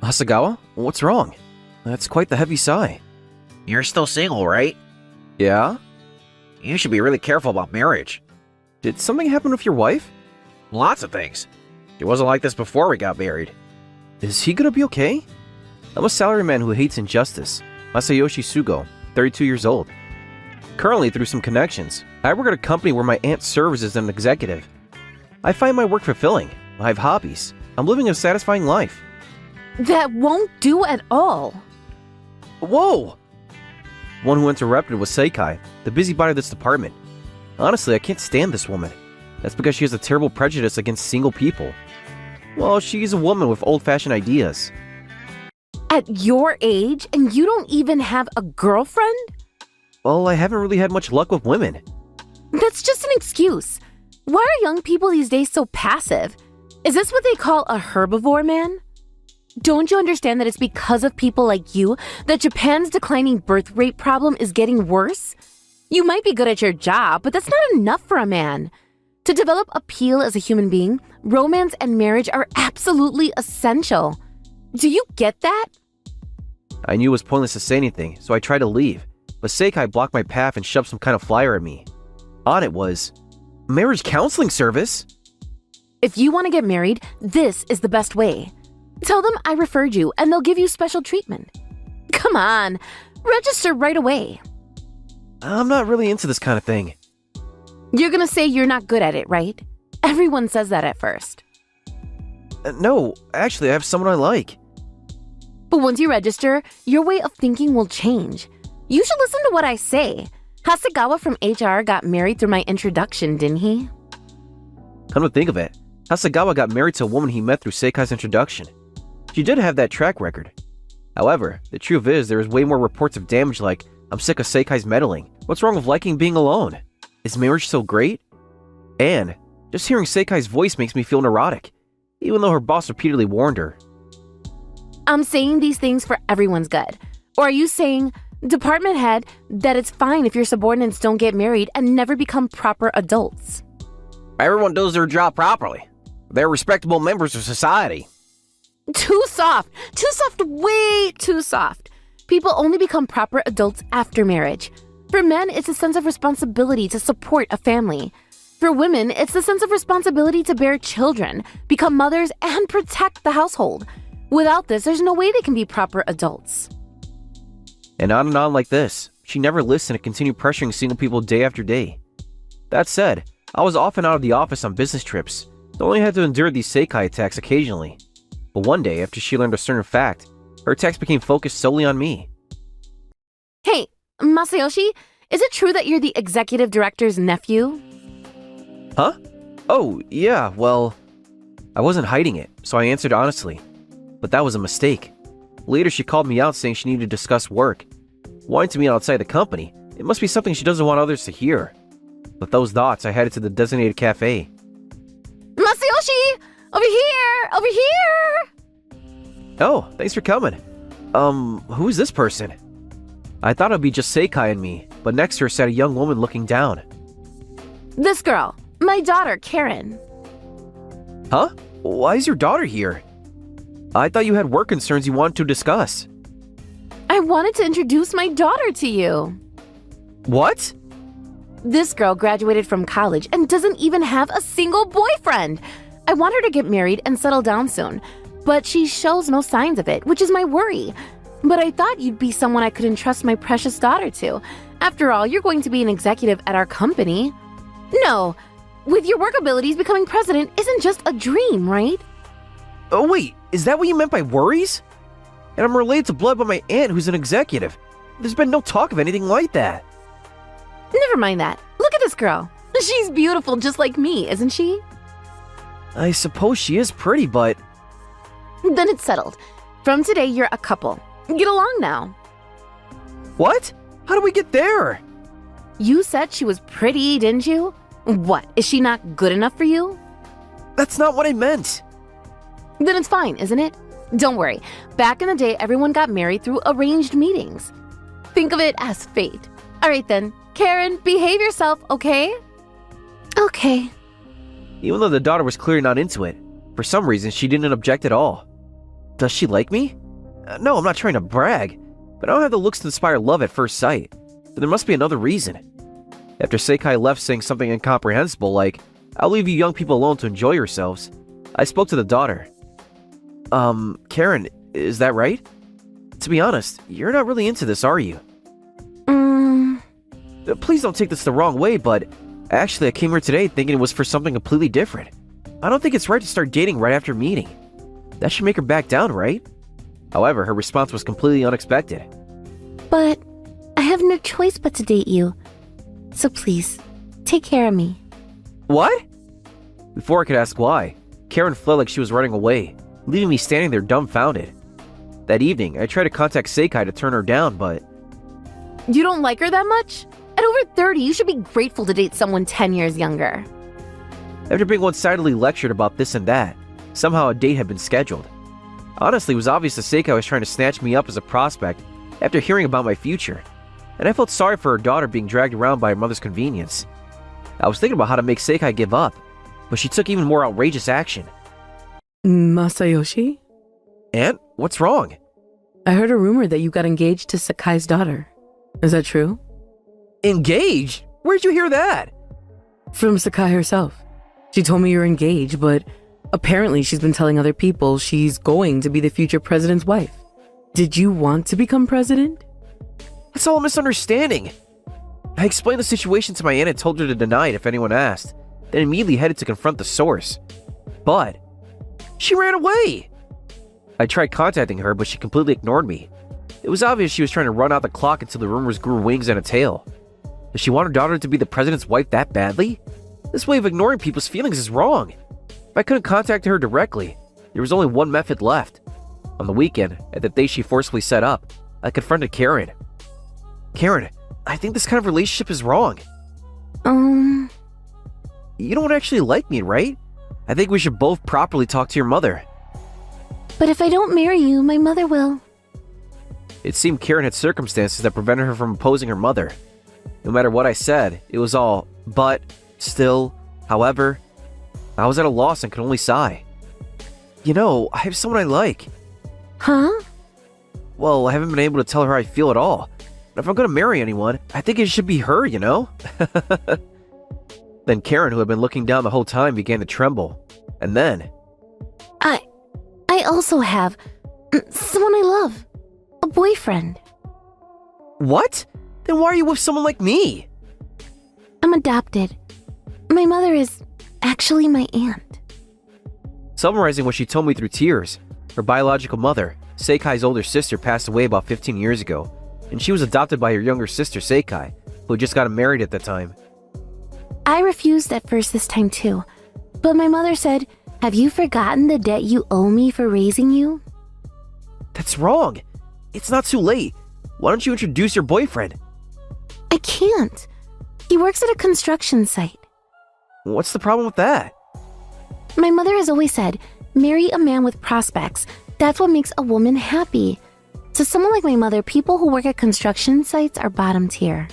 Hasagawa, what's wrong? That's quite the heavy sigh. You're still single, right? Yeah? You should be really careful about marriage. Did something happen with your wife? Lots of things. She wasn't like this before we got married. Is he gonna be okay? I'm a salaryman who hates injustice. Masayoshi Sugo, 32 years old. Currently, through some connections, I work at a company where my aunt serves as an executive. I find my work fulfilling. I have hobbies. I'm living a satisfying life. That won't do at all. Whoa! One who interrupted was Seikai, the busybody of this department. Honestly, I can't stand this woman. That's because she has a terrible prejudice against single people. Well, she's a woman with old-fashioned ideas. At your age, and you don't even have a girlfriend? Well, I haven't really had much luck with women. That's just an excuse. Why are young people these days so passive? Is this what they call a herbivore man? Don't you understand that it's because of people like you that Japan's declining birth rate problem is getting worse? You might be good at your job, but that's not enough for a man. To develop appeal as a human being, romance and marriage are absolutely essential. Do you get that? I knew it was pointless to say anything, so I tried to leave, but Seikai blocked my path and shoved some kind of flyer at me. On it was, "Marriage counseling service?" If you want to get married, this is the best way. Tell them I referred you and they'll give you special treatment. Come on, register right away. I'm not really into this kind of thing. You're gonna say you're not good at it, right? Everyone says that at first. No, actually, I have someone I like. But once you register, your way of thinking will change. You should listen to what I say. Hasegawa from HR got married through my introduction, didn't he? Come to think of it, Hasegawa got married to a woman he met through Seikai's introduction. She did have that track record. However, the truth is there is way more reports of damage like, "I'm sick of Seikai's meddling. What's wrong with liking being alone? Is marriage so great?" And just hearing Seikai's voice makes me feel neurotic, even though her boss repeatedly warned her. I'm saying these things for everyone's good. Or are you saying, department head, that it's fine if your subordinates don't get married and never become proper adults? Everyone does their job properly. They're respectable members of society. Too soft. Too soft. Way too soft. People only become proper adults after marriage. For men, it's a sense of responsibility to support a family. For women, it's the sense of responsibility to bear children, become mothers, and protect the household. Without this, there's no way they can be proper adults. And on like this. She never listened and continued pressuring single people day after day. That said, I was often out of the office on business trips, so I only had to endure these Seikai attacks occasionally. But one day, after she learned a certain fact, her attacks became focused solely on me. Hey, Masayoshi, is it true that you're the executive director's nephew? Huh? Oh, yeah, well, I wasn't hiding it, so I answered honestly. But that was a mistake. Later, she called me out saying she needed to discuss work. Wanting to meet outside the company, it must be something she doesn't want others to hear. With those thoughts, I headed to the designated cafe. Masayoshi! Over here! Over here! Oh, thanks for coming. Who is this person? I thought it would be just Seikai and me, but next to her sat a young woman looking down. This girl, my daughter, Karen. Huh? Why is your daughter here? I thought you had work concerns you wanted to discuss. I wanted to introduce my daughter to you. What? This girl graduated from college and doesn't even have a single boyfriend. I want her to get married and settle down soon, but she shows no signs of it, which is my worry. But I thought you'd be someone I could entrust my precious daughter to. After all, you're going to be an executive at our company. No, with your work abilities, becoming president isn't just a dream, right? Oh wait, is that what you meant by worries? And I'm related to blood by my aunt who's an executive. There's been no talk of anything like that. Never mind that. Look at this girl. She's beautiful just like me, isn't she? I suppose she is pretty, but... Then it's settled. From today, you're a couple. Get along now. What? How do we get there? You said she was pretty, didn't you? What, is she not good enough for you? That's not what I meant. Then it's fine, isn't it? Don't worry. Back in the day, everyone got married through arranged meetings. Think of it as fate. All right then. Karen, behave yourself, okay? Okay. Even though the daughter was clearly not into it, for some reason she didn't object at all. Does she like me? No, I'm not trying to brag, but I don't have the looks to inspire love at first sight. But there must be another reason. After Seikai left saying something incomprehensible like, I'll leave you young people alone to enjoy yourselves, I spoke to the daughter. Karen, is that right? To be honest, you're not really into this, are you? Please don't take this the wrong way, but actually I came here today thinking it was for something completely different. I don't think it's right to start dating right after meeting. That should make her back down, right? However, her response was completely unexpected. But I have no choice but to date you. So please, take care of me. What? Before I could ask why, Karen fled like she was running away, leaving me standing there dumbfounded. That evening, I tried to contact Seikai to turn her down, but... You don't like her that much? At over 30, you should be grateful to date someone 10 years younger. After being one-sidedly lectured about this and that, somehow a date had been scheduled. Honestly, it was obvious that Seikai was trying to snatch me up as a prospect after hearing about my future, and I felt sorry for her daughter being dragged around by her mother's convenience. I was thinking about how to make Seikai give up, but she took even more outrageous action. Masayoshi? Aunt, what's wrong? I heard a rumor that you got engaged to Sakai's daughter. Is that true? Engaged? Where'd you hear that? From Sakai herself. She told me you're engaged, but apparently she's been telling other people she's going to be the future president's wife. Did you want to become president? It's all a misunderstanding. I explained the situation to my aunt and told her to deny it if anyone asked, then immediately headed to confront the source. But she ran away! I tried contacting her, but she completely ignored me. It was obvious she was trying to run out the clock until the rumors grew wings and a tail. Does she want her daughter to be the president's wife that badly? This way of ignoring people's feelings is wrong. If I couldn't contact her directly, there was only one method left. On the weekend, at the day she forcefully set up, I confronted Karen. Karen, I think this kind of relationship is wrong. You don't actually like me, right? I think we should both properly talk to your mother. But if I don't marry you, my mother will. It seemed Karen had circumstances that prevented her from opposing her mother. No matter what I said, it was all, but, still, however. I was at a loss and could only sigh. You know, I have someone I like. Huh? Well, I haven't been able to tell her how I feel at all. But if I'm gonna marry anyone, I think it should be her, you know? Then Karen, who had been looking down the whole time, began to tremble. And then... I also have someone I love. A boyfriend. What? Then why are you with someone like me? I'm adopted. My mother is actually my aunt. Summarizing what she told me through tears, her biological mother, Seikai's older sister, passed away about 15 years ago, and she was adopted by her younger sister, Seikai, who had just gotten married at the time. I refused at first this time too, but my mother said, "Have you forgotten the debt you owe me for raising you?" That's wrong. It's not too late. Why don't you introduce your boyfriend? I can't. He works at a construction site. What's the problem with that? My mother has always said, marry a man with prospects. That's what makes a woman happy. To someone like my mother, people who work at construction sites are bottom tier.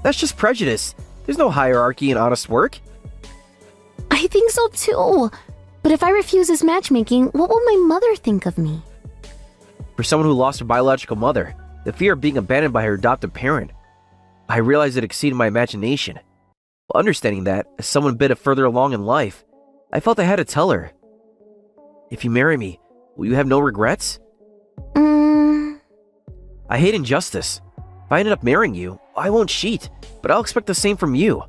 That's just prejudice. There's no hierarchy in honest work. I think so too. But if I refuse this matchmaking, what will my mother think of me? For someone who lost her biological mother, the fear of being abandoned by her adoptive parent, I realized it exceeded my imagination. While understanding that, as someone a bit further along in life, I felt I had to tell her. If you marry me, will you have no regrets? I hate injustice. If I ended up marrying you, I won't cheat, but I'll expect the same from you.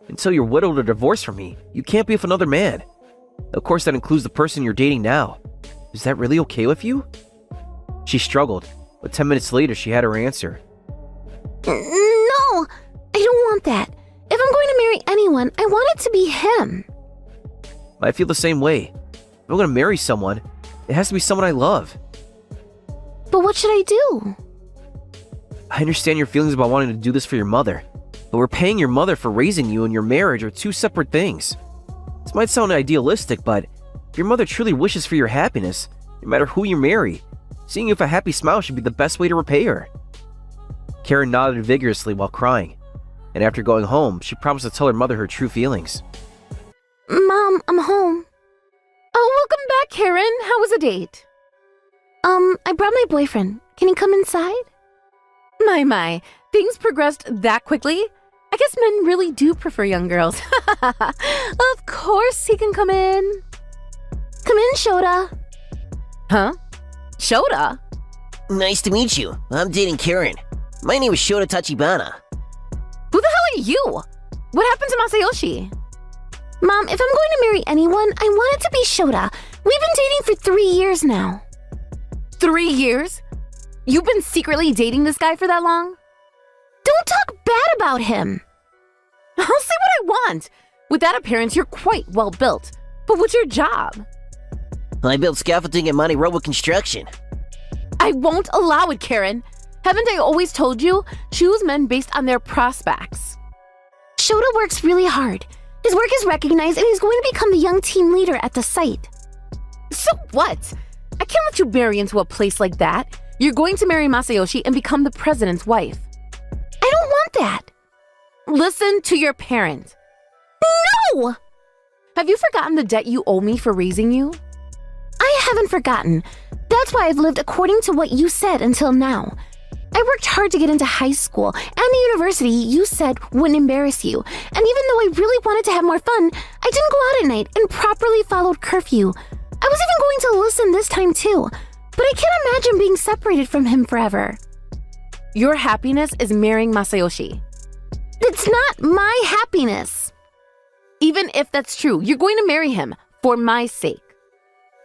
Until you're widowed or divorced from me, you can't be with another man. Of course, that includes the person you're dating now. Is that really okay with you? She struggled, but 10 minutes later she had her answer. No, I don't want that. If I'm going to marry anyone, I want it to be him. I feel the same way. If I'm going to marry someone, it has to be someone I love. But what should I do? I understand your feelings about wanting to do this for your mother, but we're paying your mother for raising you and your marriage are two separate things. This might sound idealistic, but if your mother truly wishes for your happiness, no matter who you marry, seeing you with a happy smile should be the best way to repay her. Karen nodded vigorously while crying, and after going home, she promised to tell her mother her true feelings. Mom, I'm home. Oh, welcome back, Karen. How was the date? I brought my boyfriend. Can he come inside? My, things progressed that quickly? I guess men really do prefer young girls. Of course he can come in. Come in, Shota. Huh? Shota? Nice to meet you. I'm dating Karen. My name is Shota Tachibana. Who the hell are you? What happened to Masayoshi? Mom, if I'm going to marry anyone, I want it to be Shota. We've been dating for 3 years now. 3 years? You've been secretly dating this guy for that long? Don't talk bad about him. I'll say what I want. With that appearance, you're quite well built. But what's your job? I build scaffolding at Monty Road Construction. I won't allow it, Karen. Haven't I always told you? Choose men based on their prospects. Shota works really hard. His work is recognized and he's going to become the young team leader at the site. So what? I can't let you marry into a place like that. You're going to marry Masayoshi and become the president's wife. I don't want that. Listen to your parent. No! Have you forgotten the debt you owe me for raising you? I haven't forgotten. That's why I've lived according to what you said until now. I worked hard to get into high school and the university you said wouldn't embarrass you. And even though I really wanted to have more fun, I didn't go out at night and properly followed curfew. I was even going to listen this time too. But I can't imagine being separated from him forever. Your happiness is marrying Masayoshi. It's not my happiness. Even if that's true, you're going to marry him for my sake.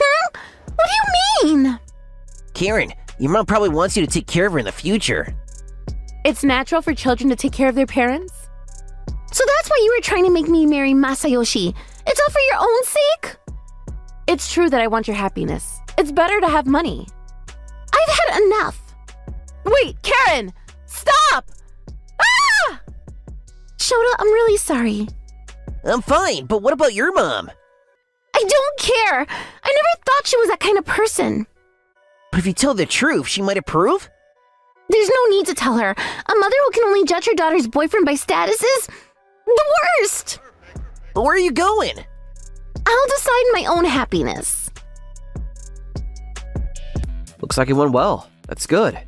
Huh? What do you mean? Karen, your mom probably wants you to take care of her in the future. It's natural for children to take care of their parents? So that's why you were trying to make me marry Masayoshi. It's all for your own sake? It's true that I want your happiness. It's better to have money. I've had enough. Wait, Karen! Stop! Ah! Shota, I'm really sorry. I'm fine, but what about your mom? I don't care. I never thought she was that kind of person. But if you tell the truth, she might approve? There's no need to tell her. A mother who can only judge her daughter's boyfriend by status is the worst. But where are you going? I'll decide my own happiness. Looks like it went well. That's good.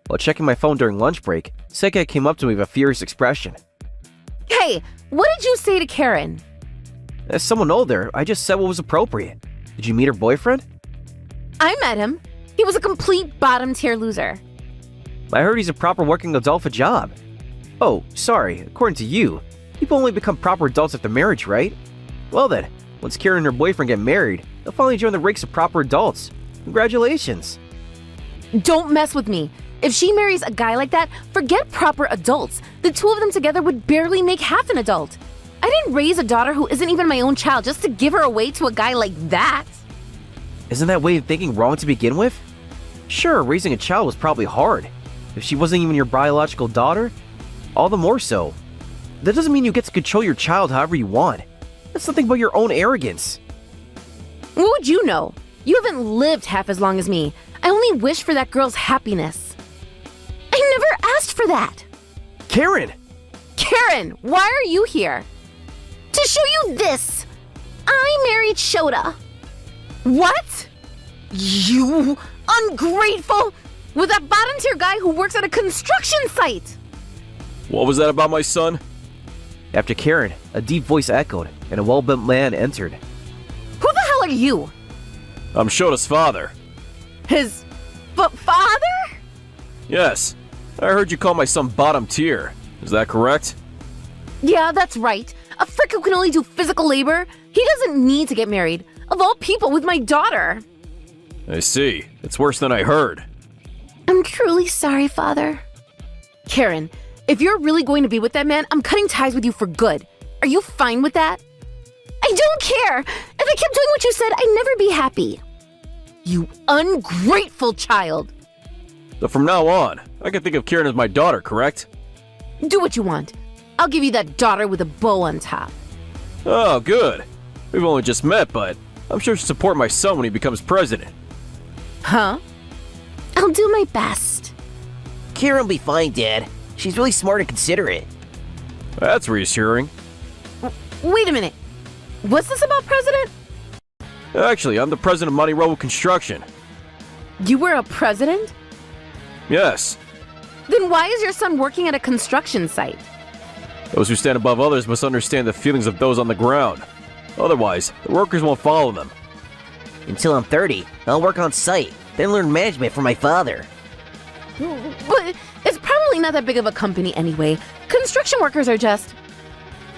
While checking my phone during lunch break, Sekai came up to me with a furious expression. Hey, what did you say to Karen? As someone older, I just said what was appropriate. Did you meet her boyfriend? I met him. He was a complete bottom-tier loser. I heard he's a proper working adult for a job. Oh, sorry, according to you, people only become proper adults after marriage, right? Well then, once Karen and her boyfriend get married, they'll finally join the ranks of proper adults. Congratulations. Don't mess with me. If she marries a guy like that, forget proper adults. The two of them together would barely make half an adult. I didn't raise a daughter who isn't even my own child just to give her away to a guy like that. Isn't that way of thinking wrong to begin with? Sure, raising a child was probably hard. If she wasn't even your biological daughter, all the more so. That doesn't mean you get to control your child however you want. That's something about your own arrogance. What would you know? You haven't lived half as long as me. I only wish for that girl's happiness. I never asked for that. Karen! Karen, why are you here? To show you this. I married Shota. What? You ungrateful! With that bottom-tier guy who works at a construction site! What was that about my son? After Karen, a deep voice echoed, and a well-built man entered. Who the hell are you? I'm Shota's father. His father? Yes. I heard you call my son bottom tier. Is that correct? Yeah, that's right. A frick who can only do physical labor? He doesn't need to get married. Of all people, with my daughter. I see. It's worse than I heard. I'm truly sorry, Father. Karen, if you're really going to be with that man, I'm cutting ties with you for good. Are you fine with that? I don't care! If I kept doing what you said, I'd never be happy. You ungrateful child! But from now on, I can think of Karen as my daughter, correct? Do what you want. I'll give you that daughter with a bow on top. Oh, good. We've only just met, but I'm sure she'll support my son when he becomes president. Huh? I'll do my best. Karen will be fine, Dad. She's really smart and considerate. That's reassuring. Wait a minute. What's this about president? Actually, I'm the president of Monty Road Construction. You were a president? Yes. Then why is your son working at a construction site? Those who stand above others must understand the feelings of those on the ground. Otherwise, the workers won't follow them. Until I'm 30, I'll work on site, then learn management from my father. But it's probably not that big of a company anyway. Construction workers are just...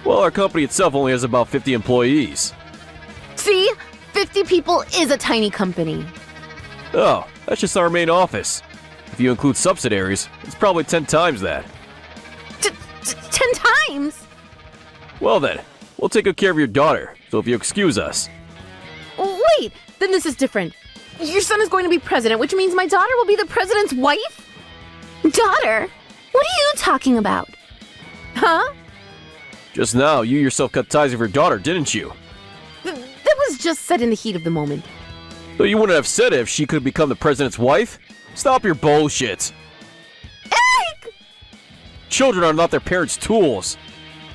Well, our company itself only has about 50 employees. See? 50 people is a tiny company. Oh, that's just our main office. If you include subsidiaries, it's probably 10 times that. 10 times? Well then, we'll take good care of your daughter, so if you excuse us. Wait, then this is different. Your son is going to be president, which means my daughter will be the president's wife? Daughter? What are you talking about? Huh? Just now, you yourself cut ties with your daughter, didn't you? That was just said in the heat of the moment. So you wouldn't have said it if she could become the president's wife? Stop your bullshit. Eric! Children are not their parents' tools.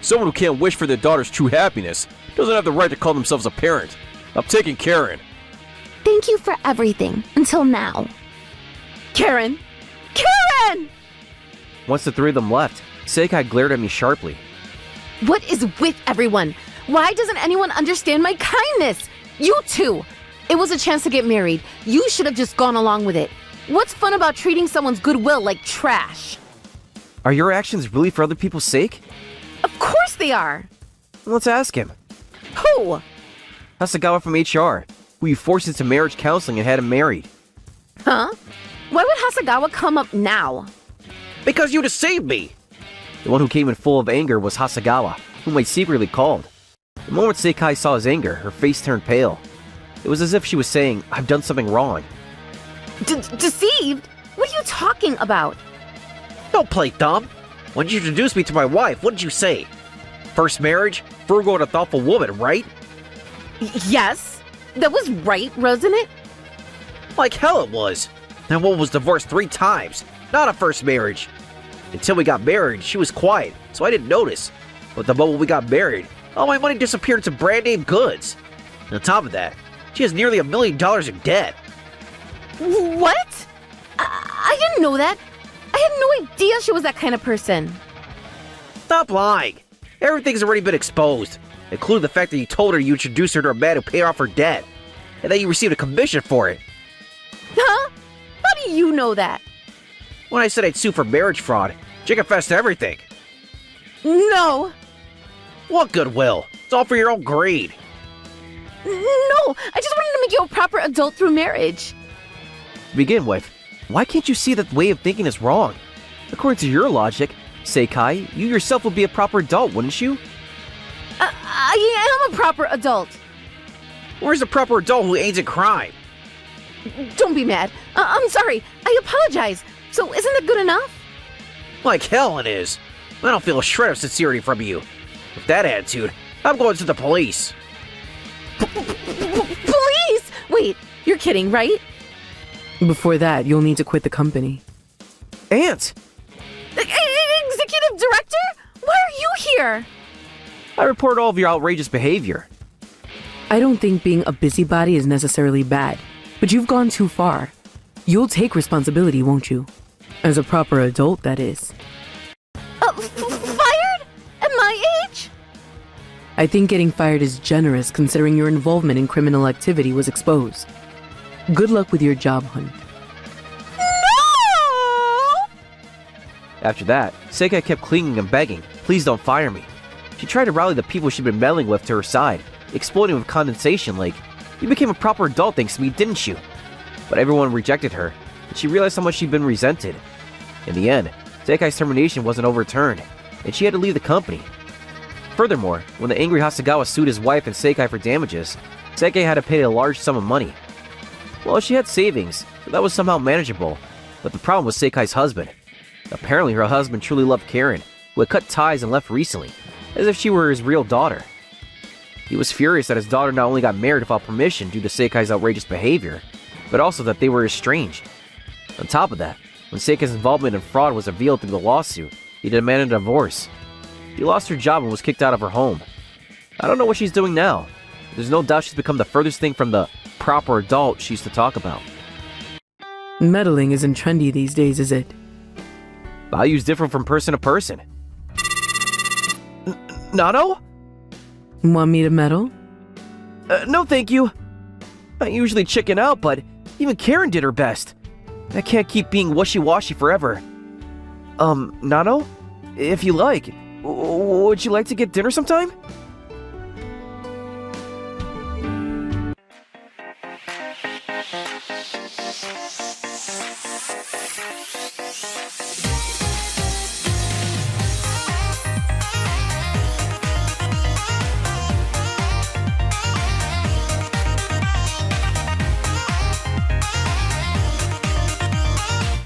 Someone who can't wish for their daughter's true happiness doesn't have the right to call themselves a parent. I'm taking Karen. Thank you for everything, until now. Karen! Karen! Once the three of them left, Seikai glared at me sharply. What is with everyone? Why doesn't anyone understand my kindness? You too! It was a chance to get married. You should have just gone along with it. What's fun about treating someone's goodwill like trash? Are your actions really for other people's sake? Of course they are! Let's ask him. Who? Hasagawa from HR, who you forced into marriage counseling and had him married. Huh? Why would Hasagawa come up now? Because you deceived me! The one who came in full of anger was Hasagawa, whom I secretly called. The moment Seikai saw his anger, her face turned pale. It was as if she was saying, I've done something wrong. Deceived? What are you talking about? Don't play dumb. When you introduced me to my wife, what did you say? First marriage, frugal and a thoughtful woman, right? Yes, that was right, wasn't it? Like hell it was. That woman was divorced 3 times, not a first marriage. Until we got married, she was quiet, so I didn't notice. But the moment we got married, all my money disappeared into brand name goods. And on top of that, she has nearly $1 million in debt. What? I didn't know that. I had no idea she was that kind of person. Stop lying. Everything's already been exposed, including the fact that you told her you introduced her to a man who paid off her debt, and that you received a commission for it. Huh? How do you know that? When I said I'd sue for marriage fraud, she confessed to everything. No. What goodwill? It's all for your own greed. No, I just wanted to make you a proper adult through marriage. To begin with, why can't you see that way of thinking is wrong? According to your logic, Seikai, you yourself would be a proper adult, wouldn't you? I am a proper adult. Where's the proper adult who aids at crime? Don't be mad. I'm sorry. I apologize. So isn't that good enough? Like hell it is. I don't feel a shred of sincerity from you. With that attitude, I'm going to the police. Police! Wait, you're kidding, right? Before that, you'll need to quit the company. Aunt! Executive Director? Why are you here? I report all of your outrageous behavior. I don't think being a busybody is necessarily bad, but you've gone too far. You'll take responsibility, won't you? As a proper adult, that is. Fired? At my age? I think getting fired is generous considering your involvement in criminal activity was exposed. Good luck with your job hunt. No! After that, Seikai kept clinging and begging, please don't fire me. She tried to rally the people she'd been meddling with to her side, exploding with condensation like, you became a proper adult thanks to me, didn't you? But everyone rejected her, and she realized how much she'd been resented. In the end, Seikai's termination wasn't overturned, and she had to leave the company. Furthermore, when the angry Hasagawa sued his wife and Seikai for damages, Seikai had to pay a large sum of money. Well, she had savings, so that was somehow manageable, but the problem was Seikai's husband. Apparently her husband truly loved Karen, who had cut ties and left recently, as if she were his real daughter. He was furious that his daughter not only got married without permission due to Seikai's outrageous behavior, but also that they were estranged. On top of that, when Seikai's involvement in fraud was revealed through the lawsuit, he demanded a divorce. She lost her job and was kicked out of her home. I don't know what she's doing now. There's no doubt she's become the furthest thing from the proper adult she used to talk about. Meddling isn't trendy these days, is it? Value's different from person to person. Nano? Want me to meddle? No, thank you. I usually chicken out, but even Karen did her best. I can't keep being wishy-washy forever. Nano? If you like, would you like to get dinner sometime?